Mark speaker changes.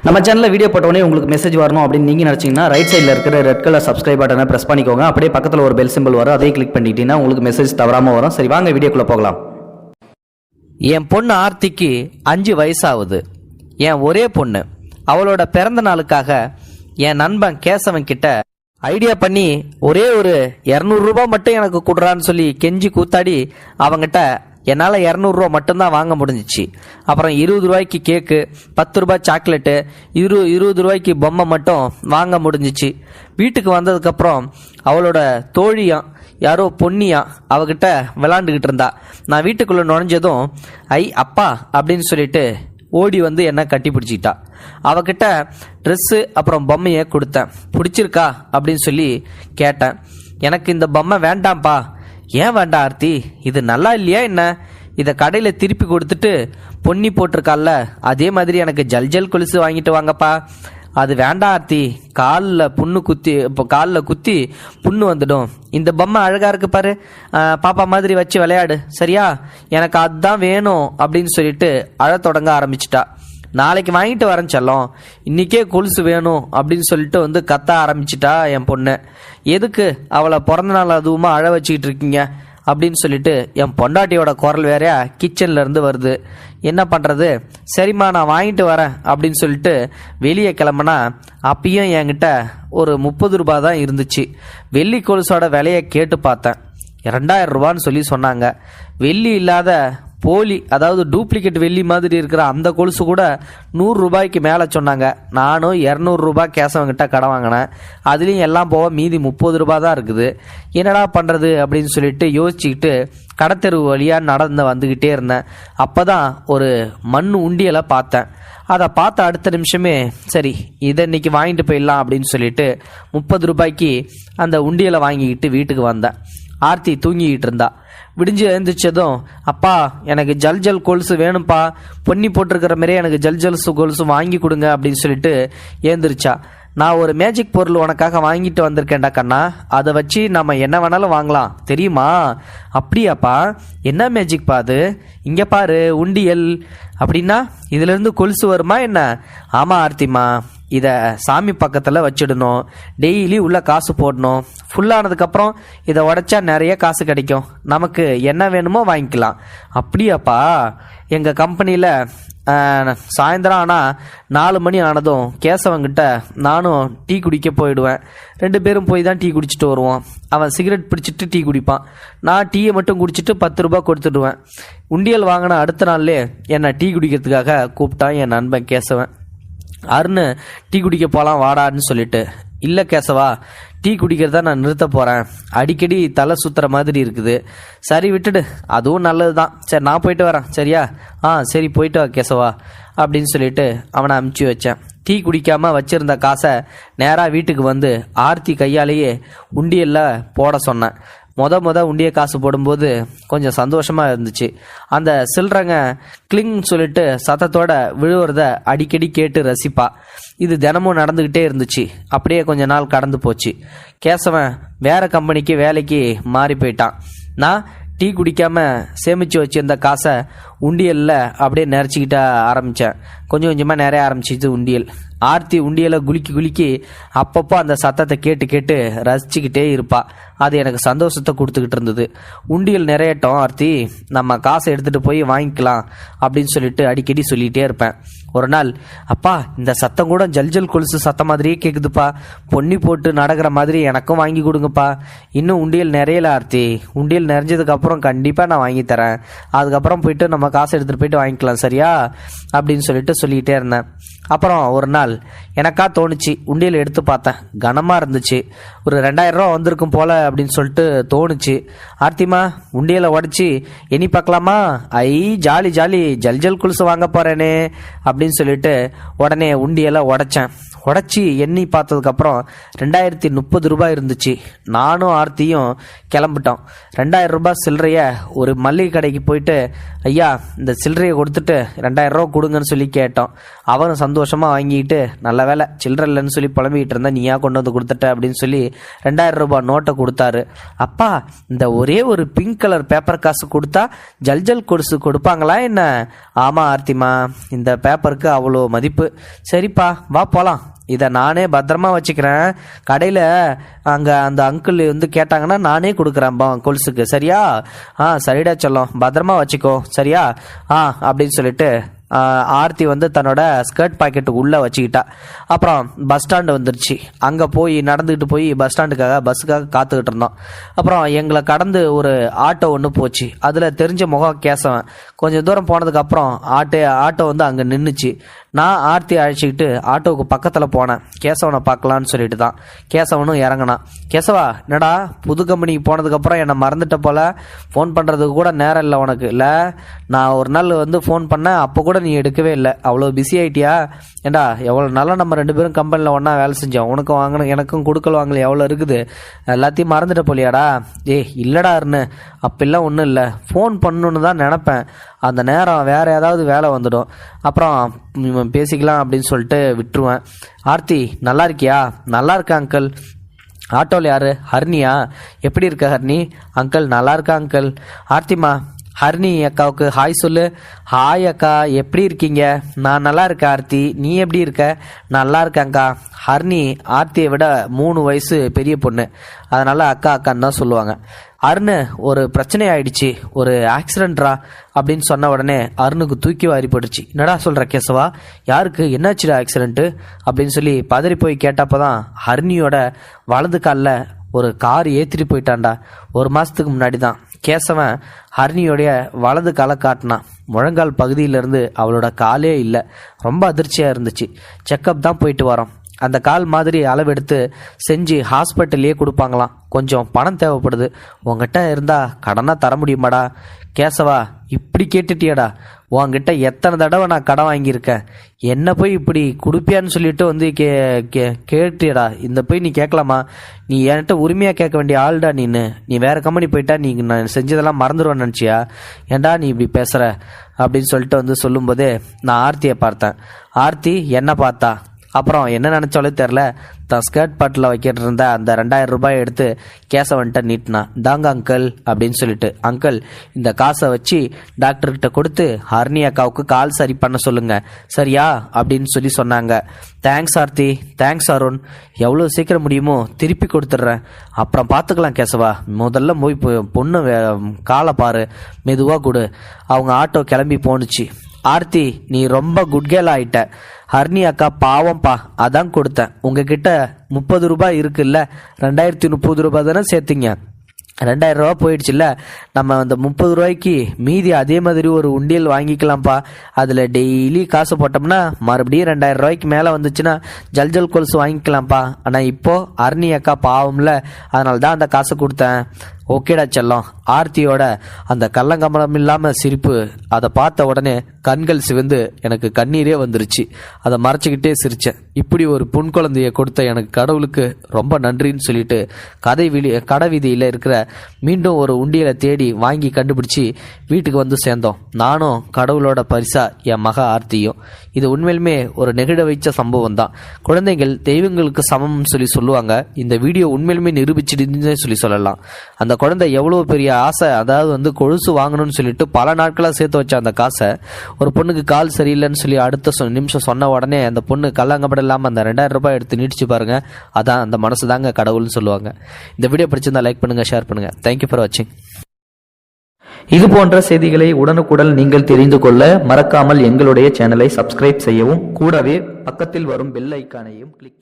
Speaker 1: நம்ம சேனலில் வீடியோ போட்டோடனே உங்களுக்கு மெசேஜ் வரணும் அப்படின்னு நீங்கள் நினச்சிங்கன்னா ரைட் சைடில் இருக்கிற ரெட் கலர் சப்ஸ்கிரைப் பட்டனை ப்ரெஸ் பண்ணிக்கோங்க. அப்படியே பக்கத்தில் ஒரு பெல் சிம்பிள் வரும், அதையும் கிளிக் பண்ணிட்டீங்கன்னா உங்களுக்கு மெசேஜ் தவறாமல் வரும். சரி, வாங்க வீடியோக்குள்ளே போகலாம்.
Speaker 2: என் பொண்ணு ஆர்த்திக்கு 5 வயசாகுது. என் ஒரே பொண்ணு. அவளோட பிறந்த நாளுக்காக என் நண்பன் கேசவன் கிட்ட ஐடியா பண்ணி ஒரே ஒரு 200 ரூபாய் மட்டும் எனக்கு கொடுறான்னு சொல்லி கெஞ்சி கூத்தாடி அவங்கிட்ட என்னால் 200 ரூபா மட்டும்தான் வாங்க முடிஞ்சிச்சு. அப்புறம் 20 ரூபாய்க்கு கேக்கு, 10 ரூபாய் சாக்லேட்டு, 20 ரூபாய்க்கு பொம்மை மட்டும் வாங்க முடிஞ்சிச்சு. வீட்டுக்கு வந்ததுக்கப்புறம் அவளோட தோழியா யாரோ பொன்னியா அவகிட்ட விளாண்டுக்கிட்டு இருந்தா. நான் வீட்டுக்குள்ளே நுழைஞ்சதும் அப்பா அப்படின்னு சொல்லிட்டு ஓடி வந்து என்ன கட்டி பிடிச்சிக்கிட்டா. அவகிட்ட ட்ரெஸ்ஸு அப்புறம் பொம்மையை கொடுத்தேன். பிடிச்சிருக்கா அப்படின்னு சொல்லி கேட்டேன். எனக்கு இந்த பொம்மை வேண்டாம்ப்பா. ஏன் வேண்டாம் ஆர்த்தி? இது நல்லா இல்லையா என்ன? இதை கடையில் திருப்பி கொடுத்துட்டு பொன்னி போட்டிருக்கால அதே மாதிரி எனக்கு ஜல் கொலுசு வாங்கிட்டு வாங்கப்பா. அது வேண்டாம் ஆர்த்தி, காலில் குத்தி புண்ணு வந்துடும். இந்த பொம்மை அழகா இருக்கு பாரு, பாப்பா மாதிரி வச்சு விளையாடு சரியா, எனக்கு அதுதான் வேணும் அப்படின்னு சொல்லிட்டு அழ தொடங்க ஆரம்பிச்சிட்டா. நாளைக்கு வாங்கிட்டு வரேன் செல்லம், இன்னைக்கே கொலுசு வேணும் அப்படின்னு சொல்லிட்டு வந்து கத்த ஆரம்பிச்சிட்டா என் பொண்ணு. எதுக்கு அவளை பிறந்த நாள் அதுவுமா அழ வச்சுக்கிட்டு இருக்கீங்க அப்படின்னு சொல்லிட்டு என் பொண்டாட்டியோட குரல் வேறையா கிச்சன்ல இருந்து வருது. என்ன பண்றது, சரிம்மா நான் வாங்கிட்டு வரேன் அப்படின்னு சொல்லிட்டு வெளியே கிளம்புனா அப்பயும் என்கிட்ட ஒரு 30 ரூபாய் தான் இருந்துச்சு. வெள்ளி கொலுசோட விலையை கேட்டு பார்த்தேன். 2000 ரூபான்னு சொல்லி சொன்னாங்க. வெள்ளி இல்லாத போலி, அதாவது டூப்ளிகேட் வெள்ளி மாதிரி இருக்கிற அந்த கொலுசு கூட 100 ரூபாய்க்கு மேலே சொன்னாங்க. நானும் 200 ரூபாய் கேசவங்கிட்ட கடை வாங்கினேன். அதுலேயும் எல்லாம் போக மீதி 30 ரூபாய் தான் இருக்குது. என்னடா பண்ணுறது அப்படின்னு சொல்லிட்டு யோசிச்சுக்கிட்டு கடத்தெரு வழியாக வந்துக்கிட்டே இருந்தேன். அப்போ தான் ஒரு மண் உண்டியலை பார்த்தேன். அதை பார்த்த அடுத்த நிமிஷமே சரி இதை இன்னைக்கு வாங்கிட்டு போயிடலாம் அப்படின்னு சொல்லிட்டு 30 ரூபாய்க்கு அந்த உண்டியலை வாங்கிக்கிட்டு வீட்டுக்கு வந்தேன். ஆர்த்தி தூங்கிக்கிட்டு இருந்தா. விடிஞ்சு எழுந்திரிச்சதும் அப்பா எனக்கு ஜல் கொலுசு வேணும்ப்பா, பொன்னி போட்டிருக்கிற மாதிரியே எனக்கு ஜல் கொலுசு வாங்கி கொடுங்க அப்படின்னு சொல்லிட்டு ஏந்திரிச்சா. நான் ஒரு மேஜிக் பொருள் உனக்காக வாங்கிட்டு வந்திருக்கேன்டா கண்ணா, அதை வச்சு நம்ம என்ன வேணாலும் வாங்கலாம் தெரியுமா? அப்படியாப்பா, என்ன மேஜிக் பா அது? இங்கே பாரு உண்டியல். அப்படின்னா இதுலேருந்து கொலுசு வருமா என்ன? ஆமாம் ஆர்த்திமா, இதை சாமி பக்கத்தில் வச்சிடணும், டெய்லி உள்ள காசு போடணும். ஃபுல்லானதுக்கப்புறம் இதை உடைச்சா நிறைய காசு கிடைக்கும், நமக்கு என்ன வேணுமோ வாங்கிக்கலாம். அப்படியாப்பா, எங்கள் கம்பெனியில் சாயந்தரம் ஆனால் 4 மணி ஆனதும் கேசவங்கிட்ட நானும் டீ குடிக்க போயிடுவேன். 2 பேரும் போய் தான் டீ குடிச்சிட்டு வருவோம். அவன் சிகரெட் பிடிச்சிட்டு டீ குடிப்பான், நான் டீயை மட்டும் குடிச்சிட்டு 10 ரூபாய் கொடுத்துடுவேன். உண்டியல் வாங்கின அடுத்த நாள்லே என்னை டீ குடிக்கிறதுக்காக கூப்பிட்டான் என் நண்பன் கேசவன். அருண் டீ குடிக்க போகலாம் வாடான்னு சொல்லிட்டு. இல்லை கேசவா, டீ குடிக்கிறதா நான் நிறுத்த போகிறேன், அடிக்கடி தலை சுற்றுற மாதிரி இருக்குது. சரி விட்டுடு, அதுவும் நல்லது தான். சரி நான் போயிட்டு வரேன் சரியா? சரி போயிட்டு வா கேசவா அப்படின்னு சொல்லிட்டு அவனை அமுச்சு வச்சேன். டீ குடிக்காமல் வச்சிருந்த காசை நேராக வீட்டுக்கு வந்து ஆர்த்தி கையாலேயே உண்டியலில் போட சொன்னேன். முத உண்டிய காசு போடும்போது கொஞ்சம் சந்தோஷமாக இருந்துச்சு. அந்த சில்லறங்க கிளிங் சொல்லிட்டு சத்தத்தோட விழுவுறத அடிக்கடி கேட்டு ரசிப்பா. இது தினமும் நடந்துக்கிட்டே இருந்துச்சு. அப்படியே கொஞ்ச நாள் கடந்து போச்சு. கேசவன் வேற கம்பெனிக்கு வேலைக்கு மாறி போயிட்டான். நான் டீ குடிக்காம சேமிச்சு வச்சிருந்த காசை உண்டியல்ல அப்படியே நிறைச்சிக்கிட்ட ஆரம்பித்தேன். கொஞ்சம் கொஞ்சமாக நிறைய ஆரம்பிச்சிச்சு உண்டியல். ஆர்த்தி உண்டியலை குலுக்கி அப்பப்போ அந்த சத்தத்தை கேட்டு ரசிச்சுக்கிட்டே இருப்பா. அது எனக்கு சந்தோஷத்தை கொடுத்துக்கிட்டு இருந்தது. உண்டியல் நிறையட்டும் ஆர்த்தி, நம்ம காசை எடுத்துகிட்டு போய் வாங்கிக்கலாம் அப்படின்னு சொல்லிட்டு அடிக்கடி சொல்லிகிட்டே இருப்பேன். ஒரு நாள் அப்பா இந்த சத்தம் கூட ஜல் கொலுசு சத்தம் மாதிரியே கேட்குதுப்பா, பொன்னி போட்டு நடக்கிற மாதிரி எனக்கும் வாங்கி கொடுங்கப்பா. இன்னும் உண்டியல் நிறையல ஆர்த்தி, உண்டியல் நிறைஞ்சதுக்கப்புறம் கண்டிப்பாக நான் வாங்கி தரேன், அதுக்கப்புறம் போயிட்டு நம்ம காசை எடுத்துகிட்டு போயிட்டு வாங்கிக்கலாம் சரியா அப்படின்னு சொல்லிக்கிட்டே இருந்தேன். அப்புறம் ஒரு நாள் எனக்கா தோணுச்சு, உண்டியல் எடுத்து பார்த்தேன், கனமாக இருந்துச்சு. ஒரு 2000 ரூபா வந்திருக்கும் போல அப்படின்னு சொல்லிட்டு தோணுச்சு. ஆர்த்திமா உண்டியலை உடச்சி எண்ணி பார்க்கலாமா? ஜாலி ஜல் கொலுசு வாங்க போகிறேனே அப்படின்னு சொல்லிட்டு உடனே உண்டியலை உடைச்சேன். உடச்சி எண்ணி பார்த்ததுக்கப்புறம் 2030 ரூபாய் இருந்துச்சு. நானும் ஆர்த்தியும் கிளம்பிட்டோம். 2000 ரூபாய் சில்லறைய ஒரு மளிகை கடைக்கு போயிட்டு, ஐயா இந்த சில்லறையை கொடுத்துட்டு 2000 ரூபா கொடுங்கன்னு சொல்லி கேட்டோம். அவரும் சந்தோஷமாக வாங்கிட்டு, நல்ல வேலை சில்லறை இல்லைன்னு சொல்லி புலம்பிக்கிட்டு இருந்தா நீயா கொண்டு வந்து கொடுத்துட்ட அப்படின்னு சொல்லி 2000 ரூபாய் நோட்டை கொடுத்தாரு. அப்பா இந்த ஒரே ஒரு பிங்க் கலர் பேப்பர் காசு கொடுத்தா ஜல்ஜல் கொலுசு கொடுப்பாங்களா என்ன? ஆமா ஆர்த்திமா, இந்த பேப்பருக்கு அவ்வளோ மதிப்பு. சரிப்பா வா போலாம், இதை நானே பத்திரமா வச்சுக்கிறேன். கடையில் அங்கே அந்த அங்கிள் வந்து கேட்டாங்கன்னா நானே கொடுக்குறேன் கொலுசுக்கு. சரியா? சரிடா செல்லம், பத்திரமா வச்சுக்கோ. சரியா? அப்படின்னு சொல்லிட்டு ஆர்த்தி வந்து தன்னோட ஸ்கர்ட் பாக்கெட்டுக்கு உள்ளே வச்சுக்கிட்டா. அப்புறம் பஸ் ஸ்டாண்டு வந்துருச்சு. அங்கே போய் நடந்துக்கிட்டு போய் பஸ் பஸ்ஸுக்காக காத்துக்கிட்டு இருந்தோம். அப்புறம் எங்களை கடந்து ஒரு ஆட்டோ ஒன்று போச்சு. அதில் தெரிஞ்ச முகம் கேசவன். கொஞ்சம் தூரம் போனதுக்கப்புறம் ஆட்டோ வந்து அங்கே நின்றுச்சு. நான் ஆர்த்தி அழைச்சிக்கிட்டு ஆட்டோவுக்கு பக்கத்தில் போனேன், கேசவனை பார்க்கலான்னு சொல்லிட்டு தான். கேசவனும் இறங்கினான். கேசவா என்னடா புது கம்பெனிக்கு போனதுக்கப்புறம் என்னை மறந்துட்ட போல, ஃபோன் பண்ணுறதுக்கு கூட நேரம் இல்லை உனக்கு? இல்லை, நான் ஒரு நாள் வந்து ஃபோன் பண்ணேன், அப்போ கூட நீ எடுக்கவே இல்லை. அவ்வளோ பிஸி ஆகிட்டியா? ஏண்டா எவ்வளோ நாளாக நம்ம 2 பேரும் கம்பெனியில் ஒன்றா வேலை செஞ்சோம். உனக்கும் வாங்கணும் எனக்கும் கொடுக்கல் வாங்கல எவ்வளோ இருக்குது, எல்லாத்தையும் மறந்துட்ட போலியாடா? இல்லைடா இருன்னு, அப்பெல்லாம் ஒன்றும் இல்லை, ஃபோன் பண்ணணுன்னு தான் நினப்பேன், அந்த நேரம் வேறு ஏதாவது வேலை வந்துடும், அப்புறம் பேசிக்கலாம் அப்படின்னு சொல்லிட்டு விட்டுருவேன். ஆர்த்தி நல்லா இருக்கியா? நல்லா இருக்கா அங்கிள். ஆட்டோவில் யாரு? ஹர்னியா? எப்படி இருக்க ஹர்னி? அங்கிள் நல்லா இருக்கா அங்கிள். ஆர்த்திமா ஹர்னி அக்காவுக்கு ஹாய் சொல்லு. ஹாய் அக்கா, எப்படி இருக்கீங்க? நான் நல்லா இருக்கேன் ஆர்த்தி, நீ எப்படி இருக்க? நல்லா இருக்கேங்க்கா. ஹர்னி ஆர்த்தியை விட 3 வயசு பெரிய பொண்ணு, அதனால அக்கா அக்கான்னு தான் சொல்லுவாங்க. அருண் ஒரு பிரச்சனை ஆயிடுச்சு, ஒரு ஆக்சிடென்ட்ரா அப்படின்னு சொன்ன உடனே அருணுக்கு தூக்கி வாரி போட்டுச்சு. என்னடா சொல்ற கேசவா? யாருக்கு என்னாச்சுடா ஆக்சிடென்ட்டு அப்படின்னு சொல்லி பதறி போய் கேட்டப்பதான் ஹர்னியோட வலது காலில் ஒரு கார் ஏற்றிட்டு போயிட்டான்டா. 1 மாதத்துக்கு முன்னாடி தான் கேசவன் ஹர்னியோடைய வலது காலை காட்டினான். முழங்கால் பகுதியிலிருந்து அவளோட காலே இல்லை. ரொம்ப அதிர்ச்சியாக இருந்துச்சு. செக்கப் தான் போயிட்டு வரோம். அந்த கால் மாதிரி அளவெடுத்து செஞ்சு ஹாஸ்பிட்டல்லையே கொடுப்பாங்களாம். கொஞ்சம் பணம் தேவைப்படுது, உங்ககிட்ட இருந்தால் கடனாக தர முடியுமாடா? கேசவா இப்படி கேட்டுட்டியாடா? உங்ககிட்ட எத்தனை தடவை நான் கடன் வாங்கியிருக்கேன், என்ன போய் இப்படி கொடுப்பியான்னு சொல்லிட்டு வந்து கேட்டியடா? இந்த போய் நீ கேட்கலாமா? நீ என்கிட்ட உரிமையாக கேட்க வேண்டிய ஆள்டா நீ வேறு கம்பெனி போயிட்டா நீ நான் செஞ்சதெல்லாம் மறந்துடுவேன்னு நினச்சியா? ஏன்டா நீ இப்படி பேசுகிற அப்படின்னு சொல்லிட்டு வந்து சொல்லும்போதே நான் ஆர்த்தியை பார்த்தேன். ஆர்த்தி என்ன பார்த்தா. அப்புறம் என்ன நினச்சாலும் தெரில, தான் ஸ்கர்ட் பாட்டில் வைக்கிட்டு இருந்த அந்த 2000 ரூபாய் எடுத்து கேசவன்ட்ட நீட்டினா. தாங்க அங்கிள் அப்படின்னு சொல்லிட்டு. அங்கிள் இந்த காசை வச்சு டாக்டர்கிட்ட கொடுத்து ஹர்னி அக்காவுக்கு கால் சரி பண்ண சொல்லுங்க, சரியா அப்படின்னு சொல்லி சொன்னாங்க. தேங்க்ஸ் ஆர்த்தி, தேங்க்ஸ் அருண், எவ்வளோ சீக்கிரம் முடியுமோ திருப்பி கொடுத்துட்றேன், அப்புறம் பார்த்துக்கலாம் கேசவா. முதல்ல போய் பொண்ணு காலை பாரு, மெதுவாக கொடு. அவங்க ஆட்டோ கிளம்பி போணுச்சு. ஆர்த்தி நீ ரொம்ப குட் கேர்ள் ஆயிட்ட. ஹர்னி அக்கா பாவம்பா, அதான் கொடுத்தேன். உங்ககிட்ட 30 ரூபாய் இருக்குல்ல, 2030 ரூபாய் தானே சேர்த்தீங்க, 2000 ரூபா போயிடுச்சுல்ல. நம்ம அந்த 30 ரூபாய்க்கு மீதி அதே மாதிரி ஒரு உண்டியல் வாங்கிக்கலாம்ப்பா. அதில் டெய்லி காசு போட்டோம்னா மறுபடியும் 2000 ரூபாய்க்கு மேலே வந்துச்சுன்னா ஜல்ஜல் கொலுசு வாங்கிக்கலாம்ப்பா. ஆனால் இப்போ ஹர்னி அக்கா பாவம்ல, அதனால தான் அந்த காசை கொடுத்தேன். ஓகேடா செல்லம். ஆர்த்தியோட அந்த கள்ளங்கமலம் இல்லாமல் சிரிப்பு, அதை பார்த்த உடனே கண்கள் சிவந்து எனக்கு கண்ணீரே வந்துருச்சு. அதை மறைச்சிக்கிட்டே சிரித்தேன். இப்படி ஒரு பொன் குழந்தைய கொடுத்த எனக்கு கடவுளுக்கு ரொம்ப நன்றின்னு சொல்லிட்டு கடை வீதியில் இருக்கிற மீண்டும் ஒரு உண்டியலை தேடி வாங்கி கண்டுபிடிச்சி வீட்டுக்கு வந்து சேர்ந்தோம். நானும் கடவுளோட பரிசா என் மக ஆர்த்தியும். இது உண்மையிலுமே ஒரு நெகிழ வைச்ச சம்பவம் தான். குழந்தைகள் தெய்வங்களுக்கு சமம்னு சொல்லி சொல்லுவாங்க. இந்த வீடியோ உண்மையிலுமே நிரூபிச்சிடுன்னு சொல்லி சொல்லலாம். அந்த குழந்தை எவ்வளோ பெரிய ஆசை, அதாவது வந்து கொலுசு வாங்கணும்னு சொல்லிட்டு பல நாட்களாக சேர்த்து வச்ச அந்த காசை ஒரு பொண்ணுக்கு கால் சரியில்லைன்னு சொல்லி அடுத்த நிமிஷம் சொன்ன உடனே அந்த பொண்ணு கல்லாங்கப்பட இல்லாமல் அந்த 2000 ரூபாய் எடுத்து நீட்டிச்சு பாருங்க. அதான் அந்த மனசு தாங்க கடவுள்னு சொல்லுவாங்க. இந்த வீடியோ பிடிச்சிருந்தா லைக் பண்ணுங்க, ஷேர் பண்ணுங்க. தேங்க்யூ ஃபார் வாட்சிங்.
Speaker 1: இது போன்ற செய்திகளை உடனுக்குடன் நீங்கள் தெரிந்து கொள்ள மறக்காமல் எங்களுடைய சேனலை சப்ஸ்கிரைப் செய்யவும், கூடவே பக்கத்தில் வரும் பெல் ஐக்கானையும் கிளிக்